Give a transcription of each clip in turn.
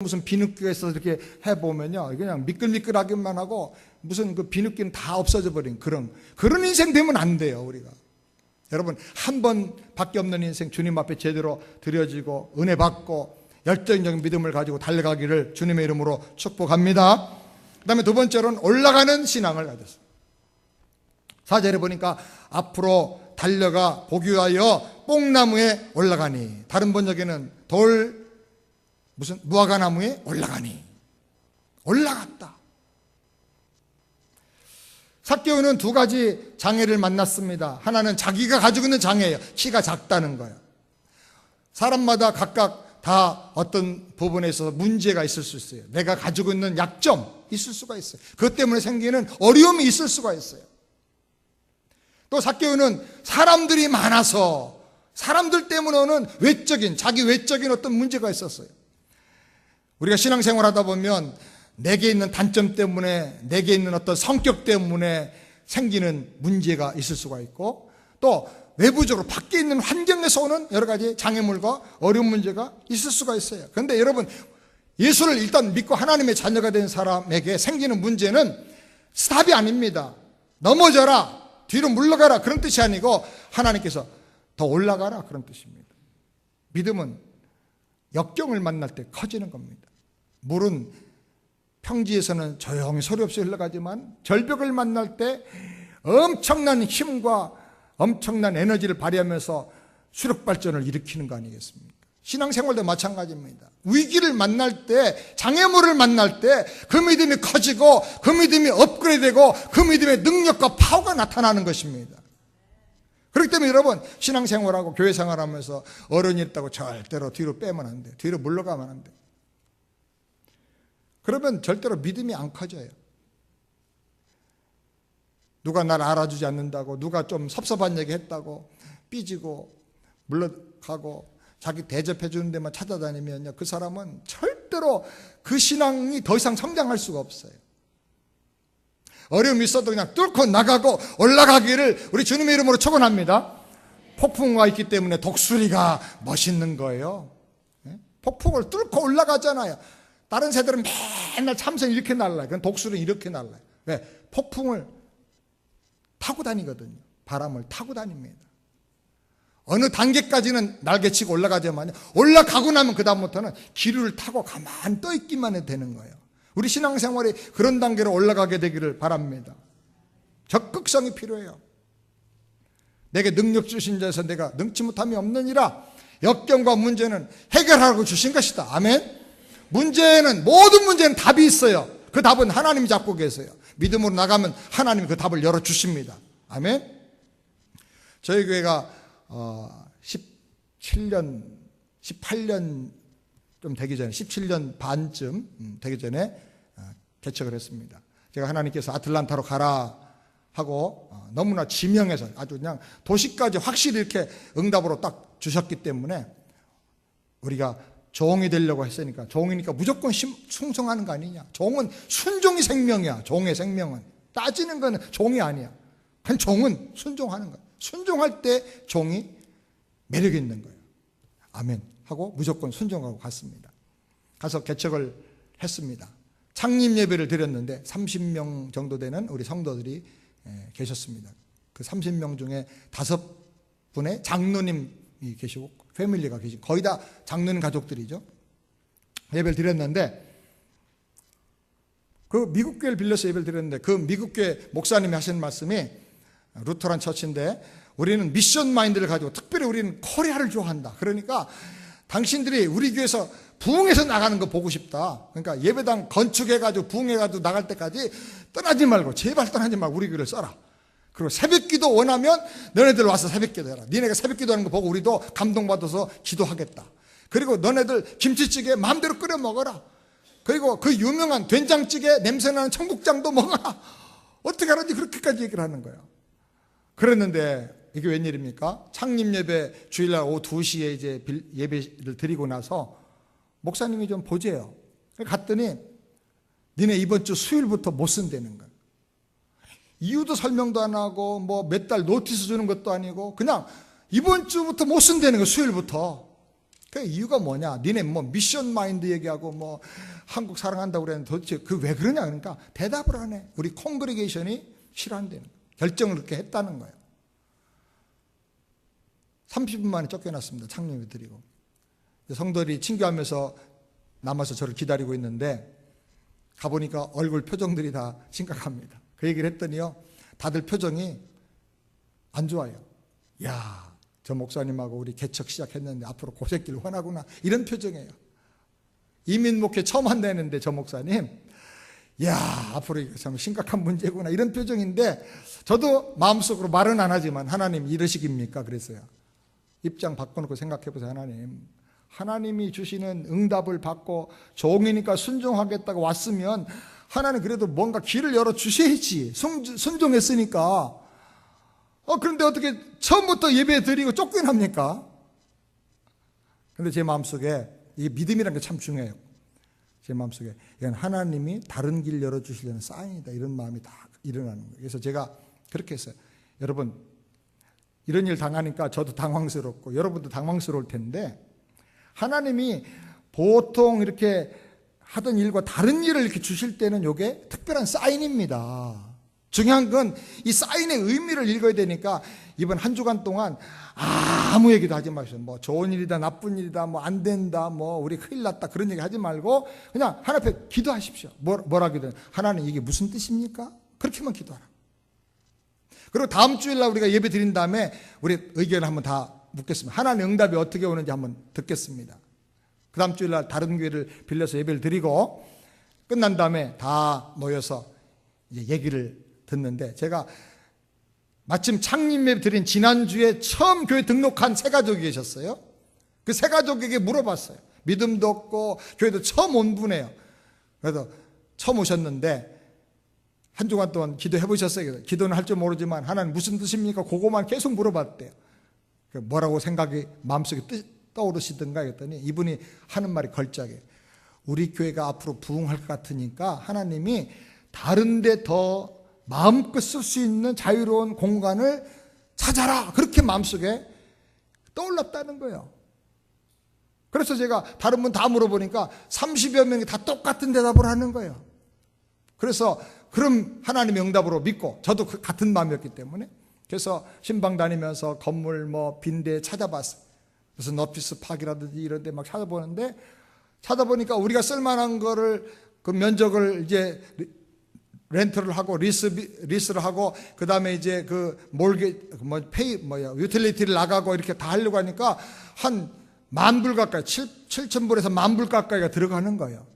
무슨 비누기가 있어서 이렇게 해보면요, 그냥 미끌미끌하기만 하고 무슨 그 비누기는 다 없어져 버린 그런 인생 되면 안 돼요. 우리가 여러분, 한 번밖에 없는 인생 주님 앞에 제대로 드려지고 은혜 받고 열정적인 믿음을 가지고 달려가기를 주님의 이름으로 축복합니다. 그 다음에 두 번째로는 올라가는 신앙을 가졌어요. 4절에 보니까 앞으로 달려가 보기하여 뽕나무에 올라가니, 다른 번역에는 무화과나무에 올라가니, 올라갔다. 삭개오는 두 가지 장애를 만났습니다. 하나는 자기가 가지고 있는 장애예요. 키가 작다는 거예요. 사람마다 각각 다 어떤 부분에 있어서 문제가 있을 수 있어요. 내가 가지고 있는 약점 있을 수가 있어요. 그것 때문에 생기는 어려움이 있을 수가 있어요. 또 삭개오는 사람들이 많아서 사람들 때문에 오는 자기 외적인 어떤 문제가 있었어요. 우리가 신앙생활 하다 보면 내게 있는 단점 때문에, 내게 있는 어떤 성격 때문에 생기는 문제가 있을 수가 있고, 또 외부적으로 밖에 있는 환경에서 오는 여러 가지 장애물과 어려운 문제가 있을 수가 있어요. 그런데 여러분, 예수를 일단 믿고 하나님의 자녀가 된 사람에게 생기는 문제는 스탑이 아닙니다. 넘어져라, 뒤로 물러가라, 그런 뜻이 아니고 하나님께서 더 올라가라, 그런 뜻입니다. 믿음은 역경을 만날 때 커지는 겁니다. 물은 평지에서는 조용히 소리 없이 흘러가지만 절벽을 만날 때 엄청난 힘과 엄청난 에너지를 발휘하면서 수력 발전을 일으키는 거 아니겠습니까? 신앙생활도 마찬가지입니다. 위기를 만날 때, 장애물을 만날 때 그 믿음이 커지고 그 믿음이 업그레이드되고 그 믿음의 능력과 파워가 나타나는 것입니다. 그렇기 때문에 여러분, 신앙생활하고 교회생활하면서 어려움이 있다고 절대로 뒤로 빼면 안 돼요. 뒤로 물러가면 안 돼요. 그러면 절대로 믿음이 안 커져요. 누가 나를 알아주지 않는다고, 누가 좀 섭섭한 얘기 했다고 삐지고 물러가고 자기 대접해 주는 데만 찾아다니면요, 그 사람은 절대로 그 신앙이 더 이상 성장할 수가 없어요. 어려움이 있어도 그냥 뚫고 나가고 올라가기를 우리 주님의 이름으로 축원합니다. 폭풍우가 있기 때문에 독수리가 멋있는 거예요. 폭풍을 뚫고 올라가잖아요. 다른 새들은 맨날 참새 이렇게 날라요. 그건 독수리는 이렇게 날라요. 왜? 폭풍을 타고 다니거든요. 바람을 타고 다닙니다. 어느 단계까지는 날개치고 올라가지만 올라가고 나면 그 다음부터는 기류를 타고 가만히 떠 있기만 해도 되는 거예요. 우리 신앙생활이 그런 단계로 올라가게 되기를 바랍니다. 적극성이 필요해요. 내게 능력 주신 자에서 내가 능치 못함이 없느니라. 역경과 문제는 해결하라고 주신 것이다. 아멘. 모든 문제는 답이 있어요. 그 답은 하나님이 잡고 계세요. 믿음으로 나가면 하나님이 그 답을 열어주십니다. 아멘. 저희 교회가 18년 좀 되기 전에, 17년 반쯤 되기 전에 개척을 했습니다. 제가 하나님께서 아틀란타로 가라 하고 너무나 지명해서 아주 그냥 도시까지 확실히 이렇게 응답으로 딱 주셨기 때문에 우리가 종이 되려고 했으니까, 종이니까 무조건 충성하는 거 아니냐. 종은 순종이 생명이야. 종의 생명은 따지는 거는 종이 아니야. 그냥 종은 순종하는 거야. 순종할 때 종이 매력 있는 거예요. 아멘 하고 무조건 순종하고 갔습니다. 가서 개척을 했습니다. 창립 예배를 드렸는데 30명 정도 되는 우리 성도들이 계셨습니다. 그 30명 중에 5분의 장로님이 계시고 패밀리가 계시고 거의 다 장로님 가족들이죠. 예배를 드렸는데, 그 미국 교회를 빌려서 예배를 드렸는데 그 미국 교회 목사님이 하시는 말씀이, 루터란 처치인데 우리는 미션 마인드를 가지고 특별히 우리는 코리아를 좋아한다. 그러니까 당신들이 우리 교회에서 부흥해서 나가는 거 보고 싶다. 그러니까 예배당 건축해가지고 부흥해가지고 나갈 때까지 떠나지 말고, 제발 떠나지 말고 우리 교회를 써라. 그리고 새벽기도 원하면 너네들 와서 새벽기도 해라. 니네가 새벽기도하는 거 보고 우리도 감동받아서 기도하겠다. 그리고 너네들 김치찌개 마음대로 끓여 먹어라. 그리고 그 유명한 된장찌개 냄새나는 청국장도 먹어라. 어떻게 하는지 그렇게까지 얘기를 하는 거예요. 그랬는데 이게 웬일입니까? 창립 예배 주일날 오후 2시에 이제 예배를 드리고 나서 목사님이 좀 보재요. 갔더니 니네 이번 주 수요일부터 못 쓴다는 거예요. 이유도 설명도 안 하고 뭐 몇 달 노티스 주는 것도 아니고 그냥 이번 주부터 못 쓴다는 거예요. 수요일부터. 그 이유가 뭐냐? 니네 뭐 미션 마인드 얘기하고 뭐 한국 사랑한다고 그랬는데 도대체 그 왜 그러냐? 그러니까 대답을 안 해. 우리 콩그리게이션이 싫어한다는 거예요. 결정을 그렇게 했다는 거예요. 30분 만에 쫓겨났습니다. 창립을 드리고. 성도들이 친교하면서 남아서 저를 기다리고 있는데 가보니까 얼굴 표정들이 다 심각합니다. 그 얘기를 했더니요, 다들 표정이 안 좋아요. 야, 저 목사님하고 우리 개척 시작했는데 앞으로 고생길 훤하구나, 이런 표정이에요. 이민 목회 처음 한다는데 저 목사님, 야, 앞으로 이거 참 심각한 문제구나, 이런 표정인데 저도 마음속으로 말은 안 하지만 하나님 이러시깁니까? 그랬어요. 입장 바꿔놓고 생각해보세요. 하나님이 주시는 응답을 받고 종이니까 순종하겠다고 왔으면 하나님 그래도 뭔가 길을 열어주셔야지. 순종했으니까. 그런데 어떻게 처음부터 예배 드리고 쫓겨납니까? 근데 제 마음속에 이 믿음이라는 게 참 중요해요. 제 마음속에 이건 하나님이 다른 길 열어주시려는 사인이다, 이런 마음이 다 일어나는 거예요. 그래서 제가 그렇게 했어요. 여러분, 이런 일 당하니까 저도 당황스럽고 여러분도 당황스러울 텐데, 하나님이 보통 이렇게 하던 일과 다른 일을 이렇게 주실 때는 이게 특별한 사인입니다. 중요한 건 이 사인의 의미를 읽어야 되니까 이번 한 주간 동안 아무 얘기도 하지 마세요. 뭐 좋은 일이다, 나쁜 일이다, 뭐 안 된다, 뭐 우리 큰일 났다, 그런 얘기 하지 말고 그냥 하나님 앞에 기도하십시오. 뭐라 기도해요? 하나님 이게 무슨 뜻입니까? 그렇게만 기도하라. 그리고 다음 주일날 우리가 예배 드린 다음에 우리 의견을 한번 다 묻겠습니다. 하나님 응답이 어떻게 오는지 한번 듣겠습니다. 그 다음 주일날 다른 교회를 빌려서 예배를 드리고 끝난 다음에 다 모여서 이제 얘기를 듣는데, 제가 마침 창립예배 드린 지난주에 처음 교회 등록한 새가족이 계셨어요. 그 새가족에게 물어봤어요. 믿음도 없고 교회도 처음 온 분이에요. 그래서 처음 오셨는데 한 주간 동안 기도해 보셨어요. 기도는 할 줄 모르지만 하나님 무슨 뜻입니까? 그거만 계속 물어봤대요. 뭐라고 생각이 마음속에 떠오르시던가 했더니 이분이 하는 말이 걸작이에요. 우리 교회가 앞으로 부흥할 것 같으니까 하나님이 다른 데 더 마음껏 쓸 수 있는 자유로운 공간을 찾아라, 그렇게 마음속에 떠올랐다는 거예요. 그래서 제가 다른 분 다 물어보니까 30여 명이 다 똑같은 대답을 하는 거예요. 그래서 그럼 하나님의 응답으로 믿고, 저도 같은 마음이었기 때문에 그래서 신방 다니면서 건물 뭐 빈대 찾아봤어요. 그래서 너피스 파크라든지 이런 데 막 찾아보는데, 찾아보니까 우리가 쓸만한 거를 그 면적을 이제 렌트를 하고 리스를 하고 그 다음에 이제 그 유틸리티를 나가고 이렇게 다 하려고 하니까 한 10,000불 가까이, 7,000불에서 10,000불 가까이가 들어가는 거예요.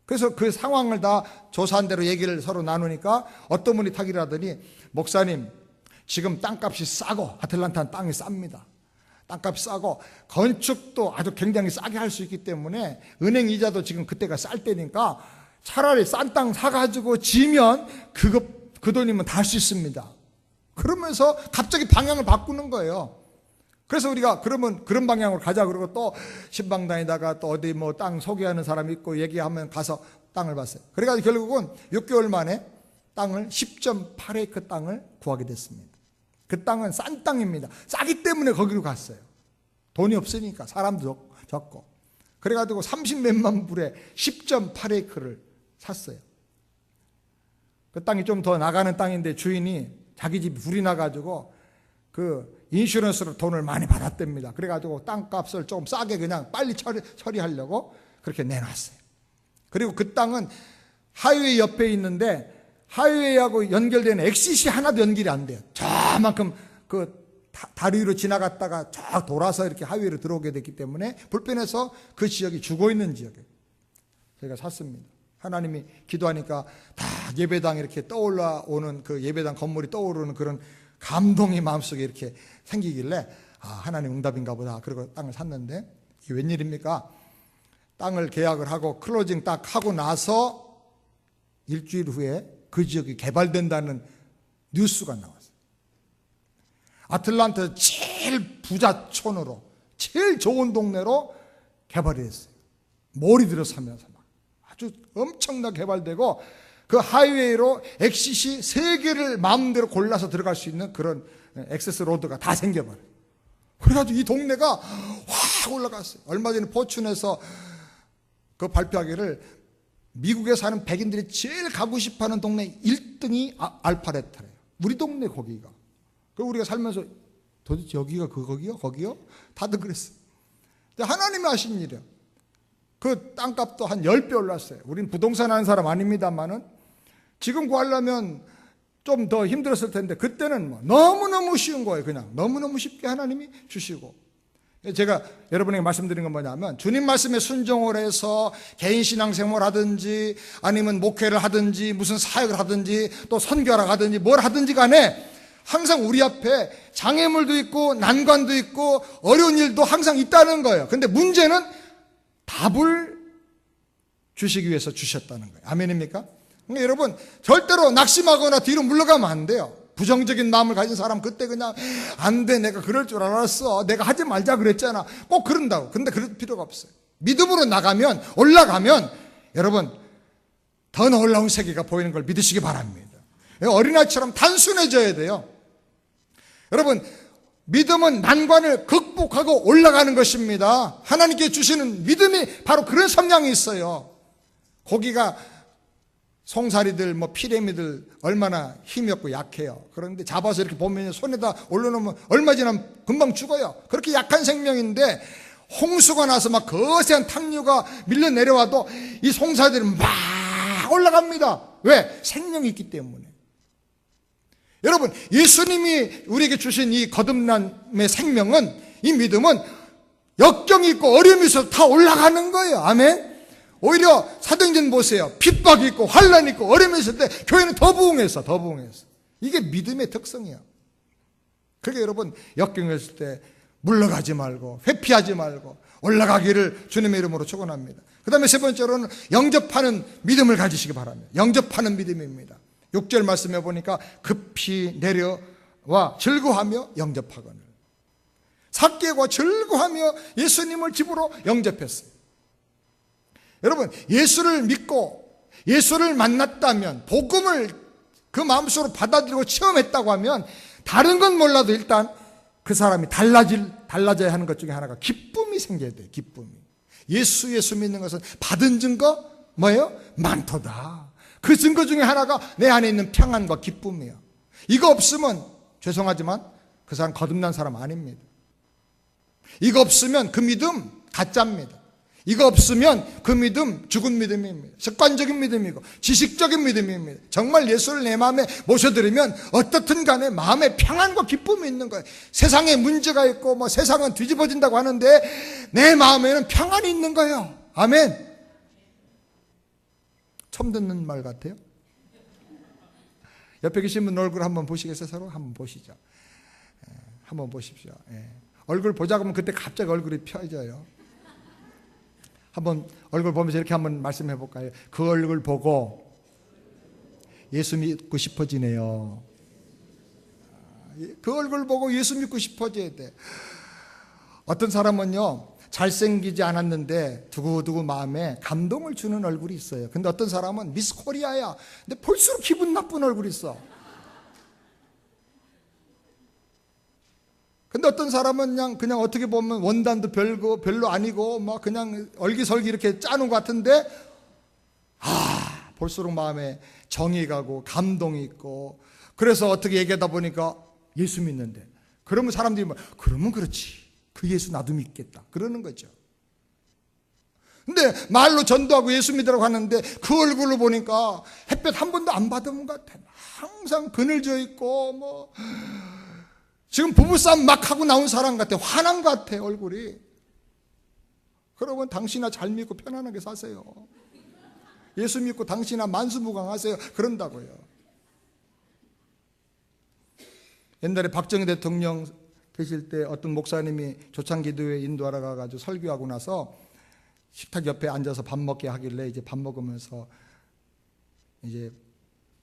그래서 그 상황을 다 조사한 대로 얘기를 서로 나누니까 어떤 분이 타기를 하더니, 목사님 지금 땅값이 싸고, 아틀란타는 땅이 쌉니다. 땅값이 싸고 건축도 아주 굉장히 싸게 할 수 있기 때문에 은행 이자도 지금 그때가 쌀 때니까 차라리 싼 땅 사가지고 지면 그 돈이면 다 할 수 있습니다. 그러면서 갑자기 방향을 바꾸는 거예요. 그래서 우리가 그러면 그런 방향으로 가자 그러고 또 신방 다니다가 또 어디 뭐 땅 소개하는 사람이 있고 얘기하면 가서 땅을 봤어요. 그래가지고 결국은 6개월 만에 땅을 10.8에이크 땅을 구하게 됐습니다. 그 땅은 싼 땅입니다. 싸기 때문에 거기로 갔어요. 돈이 없으니까, 사람도 적고. 그래가지고 30몇만 불에 10.8에이크를 샀어요. 그 땅이 좀 더 나가는 땅인데 주인이 자기 집이 불이 나가지고 그 인슈런스로 돈을 많이 받았답니다. 그래가지고 땅값을 조금 싸게 그냥 빨리 처리하려고 그렇게 내놨어요. 그리고 그 땅은 하이웨이 옆에 있는데 하이웨이하고 연결되는 엑시시 하나도 연결이 안 돼요. 저만큼 그 다리 위로 지나갔다가 쫙 돌아서 이렇게 하이웨이로 들어오게 됐기 때문에 불편해서 그 지역이 죽어있는 지역이에요. 저희가 샀습니다. 하나님이 기도하니까 다 예배당 이렇게 떠올라오는, 그 예배당 건물이 떠오르는 그런 감동이 마음속에 이렇게 생기길래 하나님 응답인가 보다. 그리고 땅을 샀는데, 이게 웬일입니까? 땅을 계약을 하고 클로징 딱 하고 나서 일주일 후에 그 지역이 개발된다는 뉴스가 나왔어요. 아틀란타 제일 부자촌으로, 제일 좋은 동네로 개발이 됐어요. 몰이 들어서면서 막 아주 엄청나게 개발되고, 그 하이웨이로 엑시시 3개를 마음대로 골라서 들어갈 수 있는 그런 액세스 로드가 다 생겨버려요. 그래가지고 이 동네가 올라갔어요. 얼마 전에 포춘에서 그 발표하기를 미국에 사는 백인들이 제일 가고 싶어하는 동네 1등이 알파레타래요. 우리 동네 거기가. 그 우리가 살면서 도대체 여기가 거기요? 거기요? 다들 그랬어요. 하나님이 하신 일이에요. 그 땅값도 한 10배 올랐어요. 우린 부동산 하는 사람 아닙니다만은 지금 구하려면 좀 더 힘들었을 텐데 그때는 뭐 너무너무 쉬운 거예요. 그냥 너무너무 쉽게 하나님이 주시고. 제가 여러분에게 말씀드린 건 뭐냐면 주님 말씀에 순종을 해서 개인 신앙생활을 하든지 아니면 목회를 하든지 무슨 사역을 하든지 또 선교를 하든지 뭘 하든지 간에 항상 우리 앞에 장애물도 있고 난관도 있고 어려운 일도 항상 있다는 거예요. 근데 문제는 답을 주시기 위해서 주셨다는 거예요. 아멘입니까? 그러니까 여러분 절대로 낙심하거나 뒤로 물러가면 안 돼요. 부정적인 마음을 가진 사람 그때 그냥 안 돼, 내가 그럴 줄 알았어, 내가 하지 말자 그랬잖아, 꼭 그런다고. 근데 그럴 필요가 없어요. 믿음으로 나가면, 올라가면 여러분 더 놀라운 세계가 보이는 걸 믿으시기 바랍니다. 어린아이처럼 단순해져야 돼요. 여러분 믿음은 난관을 극복하고 올라가는 것입니다. 하나님께 주시는 믿음이 바로 그런 성향이 있어요. 고기가 송사리들 피레미들 얼마나 힘이 없고 약해요. 그런데 잡아서 이렇게 보면 손에다 올려놓으면 얼마 지나면 금방 죽어요. 그렇게 약한 생명인데 홍수가 나서 막 거세한 탕류가 밀려 내려와도 이 송사리들은 막 올라갑니다. 왜? 생명이 있기 때문에. 여러분 예수님이 우리에게 주신 이 거듭남의 생명은, 이 믿음은 역경이 있고 어려움이 있어서 다 올라가는 거예요. 아멘. 오히려 사도행전 보세요. 핍박이 있고 환란이 있고 어려움이 있을 때 교회는 더 부흥했어. 이게 믿음의 특성이야. 그러니까 여러분 역경이 있을 때 물러가지 말고 회피하지 말고 올라가기를 주님의 이름으로 축원합니다. 그 다음에 세 번째로는 영접하는 믿음을 가지시기 바랍니다. 영접하는 믿음입니다. 6절 말씀해 보니까 급히 내려와 즐거워하며 영접하거늘. 삭개가 즐거워하며 예수님을 집으로 영접했어요. 여러분 예수를 믿고 예수를 만났다면, 복음을 그 마음속으로 받아들이고 체험했다고 하면 다른 건 몰라도 일단 그 사람이 달라져야 하는 것 중에 하나가 기쁨이 생겨야 돼요. 기쁨이. 예수 믿는 것은 받은 증거 뭐예요? 많도다. 그 증거 중에 하나가 내 안에 있는 평안과 기쁨이에요. 이거 없으면 죄송하지만 그 사람 거듭난 사람 아닙니다. 이거 없으면 그 믿음 가짜입니다. 이거 없으면 그 믿음 죽은 믿음입니다. 습관적인 믿음이고 지식적인 믿음입니다. 정말 예수를 내 마음에 모셔드리면 어떻든 간에 마음에 평안과 기쁨이 있는 거예요. 세상에 문제가 있고 세상은 뒤집어진다고 하는데 내 마음에는 평안이 있는 거예요. 아멘. 처음 듣는 말 같아요. 옆에 계신 분 얼굴 한번 보시겠어요? 서로 한번 보시죠. 한번 보십시오. 얼굴 보자고 하면 그때 갑자기 얼굴이 펴져요. 한번 얼굴 보면서 이렇게 한번 말씀해 볼까요? 그 얼굴 보고 예수 믿고 싶어지네요. 그 얼굴 보고 예수 믿고 싶어져야 돼. 어떤 사람은요 잘생기지 않았는데 두고두고 마음에 감동을 주는 얼굴이 있어요. 근데 어떤 사람은 미스 코리아야. 근데 볼수록 기분 나쁜 얼굴이 있어. 근데 어떤 사람은 그냥 어떻게 보면 원단도 별로 아니고 그냥 얼기설기 이렇게 짜는 것 같은데 볼수록 마음에 정이 가고 감동이 있고, 그래서 어떻게 얘기하다 보니까 예수 믿는데, 그러면 사람들이 그러면 그렇지, 그 예수 나도 믿겠다 그러는 거죠. 근데 말로 전도하고 예수 믿으라고 하는데 그 얼굴로 보니까 햇볕 한 번도 안 받은 것 같아. 항상 그늘져 있고 지금 부부싸움 막 하고 나온 사람 같아. 화난 것 같아 얼굴이. 그러면 당신아 잘 믿고 편안하게 사세요. 예수 믿고 당신아 만수무강하세요. 그런다고요. 옛날에 박정희 대통령 계실 때 어떤 목사님이 조창기도에 인도하러 가가지고 설교하고 나서 식탁 옆에 앉아서 밥 먹게 하길래 이제 밥 먹으면서 이제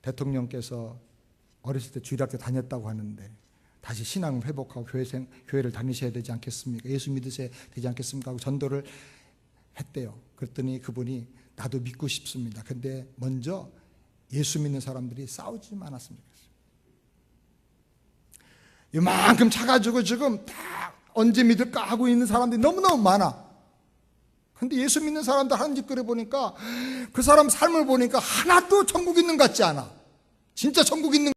대통령께서 어렸을 때 주일학교 다녔다고 하는데 다시 신앙을 회복하고 교회를 다니셔야 되지 않겠습니까? 예수 믿으셔야 되지 않겠습니까? 하고 전도를 했대요. 그랬더니 그분이 나도 믿고 싶습니다. 근데 먼저 예수 믿는 사람들이 싸우지 않았으면 좋겠어요. 이만큼 차가지고 지금 다 언제 믿을까 하고 있는 사람들이 너무너무 많아. 근데 예수 믿는 사람들 하는 짓거리 보니까 그 사람 삶을 보니까 하나도 천국 있는 것 같지 않아. 진짜 천국 있는